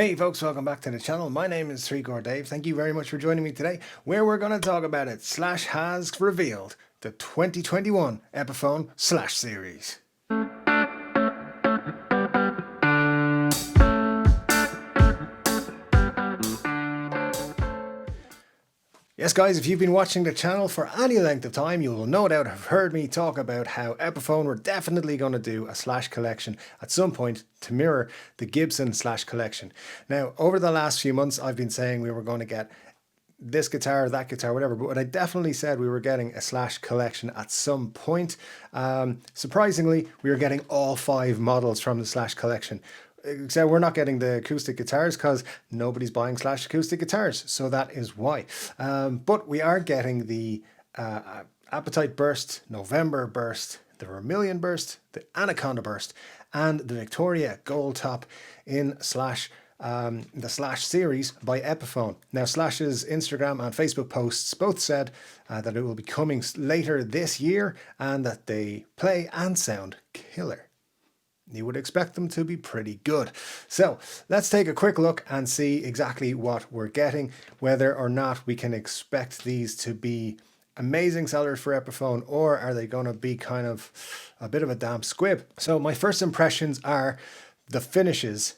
Hey folks, welcome back to the channel. My name is 3Core Dave. Thank you very much for joining me today, where we're going to talk about it. Slash has revealed the 2021 Epiphone Slash series. Yes guys, if you've been watching the channel for any length of time, you will no doubt have heard me talk about how Epiphone were definitely going to do a Slash collection at some point to mirror the Gibson Slash collection. Now, over the last few months, I've been saying we were going to get this guitar, that guitar, whatever, but I definitely said we were getting a Slash collection at some point. Surprisingly, we were getting all 5 models from the Slash collection. Except we're not getting the acoustic guitars because nobody's buying Slash acoustic guitars, so that is why. But we are getting the Appetite Burst, November Burst, the Vermilion Burst, the Anaconda Burst, and the Victoria Gold Top in Slash, the Slash series by Epiphone. Now, Slash's Instagram and Facebook posts both said that it will be coming later this year and that they play and sound killer. You would expect them to be pretty good. So let's take a quick look and see exactly what we're getting, whether or not we can expect these to be amazing sellers for Epiphone, or are they going to be kind of a bit of a damp squib. So my first impressions are the finishes.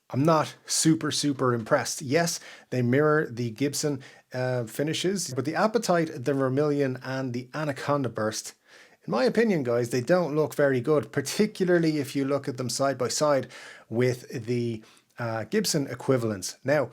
I'm not super impressed. Yes, they mirror the Gibson finishes, but the Appetite, the Vermilion, and the Anaconda Burst, in my opinion, guys, they don't look very good, particularly if you look at them side by side with the Gibson equivalents. Now,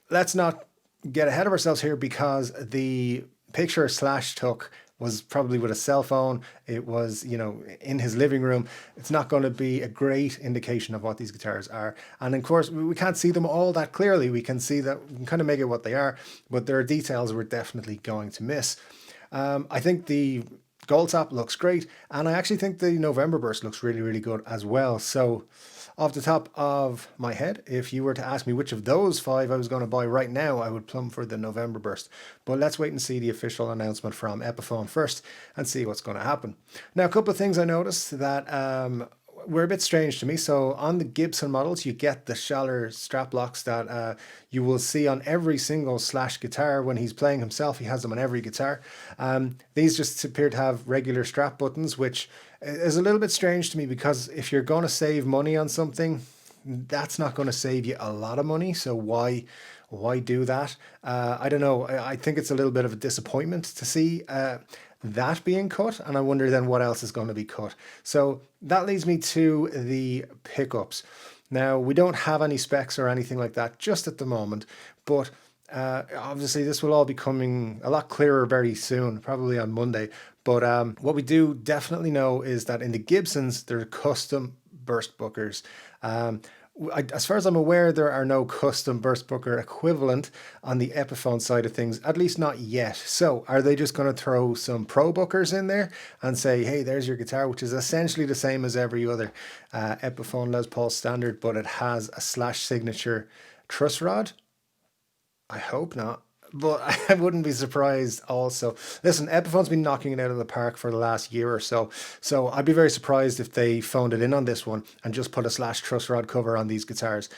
let's not get ahead of ourselves here, because the picture Slash took was probably with a cell phone. It was, you know, in his living room. It's not going to be a great indication of what these guitars are. And of course, we can't see them all that clearly. We can see that, we can kind of make it what they are, but there are details we're definitely going to miss. I think the Gold Top looks great, and I actually think the November Burst looks really good as well. So off the top of my head, if you were to ask me which of those 5 I was going to buy right now, I would plumb for the November Burst. But let's wait and see the official announcement from Epiphone first and see what's going to happen. Now, a couple of things I noticed that were a bit strange to me. So on the Gibson models, you get the Schaller strap locks that you will see on every single Slash guitar. When he's playing himself, he has them on every guitar. These just appear to have regular strap buttons, which is a little bit strange to me, because if you're going to save money on something, that's not going to save you a lot of money. So why do that? I don't know. I think it's a little bit of a disappointment to see that being cut, and I wonder then what else is going to be cut. So that leads me to the pickups. Now, we don't have any specs or anything like that just at the moment, but obviously this will all be coming a lot clearer very soon, probably on Monday. But what we do definitely know is that in the Gibsons, there are custom burst bookers. As far as I'm aware, there are no custom burst booker equivalent on the Epiphone side of things, at least not yet. So are they just going to throw some pro bookers in there and say, hey, there's your guitar, which is essentially the same as every other Epiphone Les Paul standard, but it has a Slash signature truss rod? I hope not, but I wouldn't be surprised also. Listen, Epiphone's been knocking it out of the park for the last year or so, so I'd be very surprised if they phoned it in on this one and just put a Slash truss rod cover on these guitars.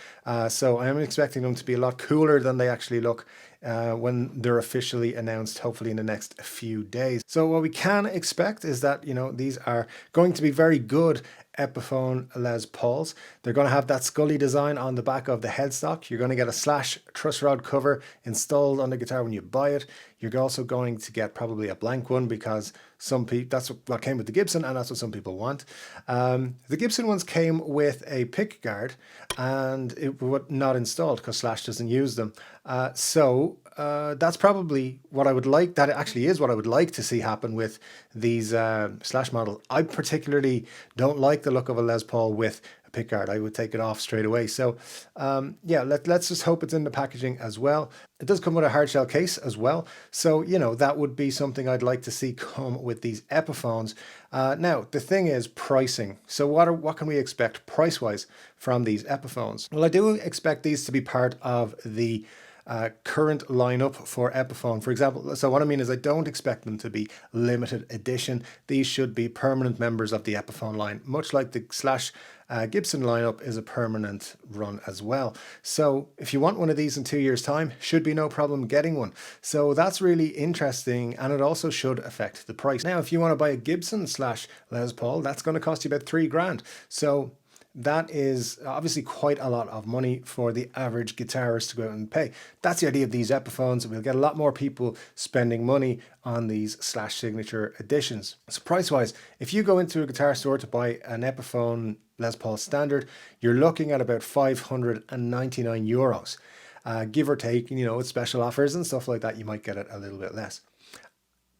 So I am expecting them to be a lot cooler than they actually look when they're officially announced, hopefully in the next few days. So what we can expect is that, you know, these are going to be very good Epiphone Les Pauls. They're going to have that Scully design on the back of the headstock. You're going to get a Slash truss rod cover installed on the guitar when you buy it. You're also going to get probably a blank one, because some people, that's what came with the Gibson, and that's what some people want. The Gibson ones came with a pick guard, and it was not installed because Slash doesn't use them. So that's probably what I would like. That actually is what I would like to see happen with these Slash models. I particularly don't like the look of a Les Paul with a pickguard. I would take it off straight away. So yeah, let's just hope it's in the packaging as well. It does come with a hard shell case as well. So, you know, that would be something I'd like to see come with these Epiphones. Now, the thing is pricing. So what can we expect price-wise from these Epiphones? Well, I do expect these to be part of the current lineup for Epiphone. For example, so what I mean is I don't expect them to be limited edition. These should be permanent members of the Epiphone line, much like the Slash Gibson lineup is a permanent run as well. So if you want one of these in 2 years' time, should be no problem getting one. So that's really interesting, and it also should affect the price. Now, if you want to buy a Gibson Slash Les Paul, that's going to cost you about $3,000. So that is obviously quite a lot of money for the average guitarist to go out and pay. That's the idea of these Epiphones. We'll get a lot more people spending money on these Slash signature editions. So price-wise, if you go into a guitar store to buy an Epiphone Les Paul Standard, you're looking at about €599. Give or take, with special offers and stuff like that, you might get it a little bit less.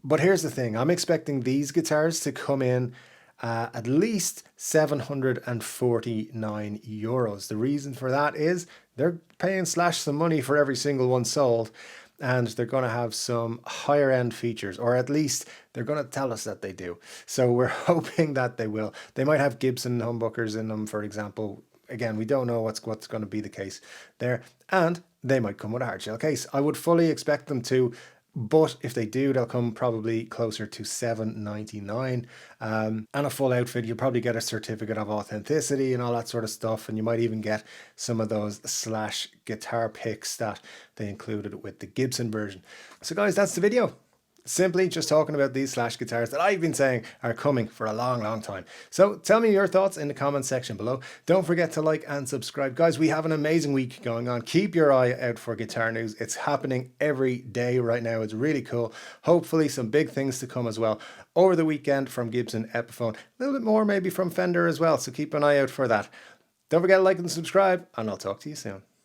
But here's the thing, I'm expecting these guitars to come in at least €749. The reason for that is they're paying Slash some money for every single one sold, and they're going to have some higher end features, or at least they're going to tell us that they do. So we're hoping that they will. They might have Gibson humbuckers in them, for example. Again, we don't know what's going to be the case there, and they might come with a hardshell case. I would fully expect them to. But if they do, they'll come probably closer to $799. And a full outfit, you'll probably get a certificate of authenticity and all that sort of stuff. And you might even get some of those Slash guitar picks that they included with the Gibson version. So guys, that's the video. Simply just talking about these Slash guitars that I've been saying are coming for a long, long time. So tell me your thoughts in the comment section below. Don't forget to like and subscribe. Guys, we have an amazing week going on. Keep your eye out for guitar news. It's happening every day right now. It's really cool. Hopefully some big things to come as well over the weekend from Gibson Epiphone. A little bit more maybe from Fender as well. So keep an eye out for that. Don't forget to like and subscribe, and I'll talk to you soon.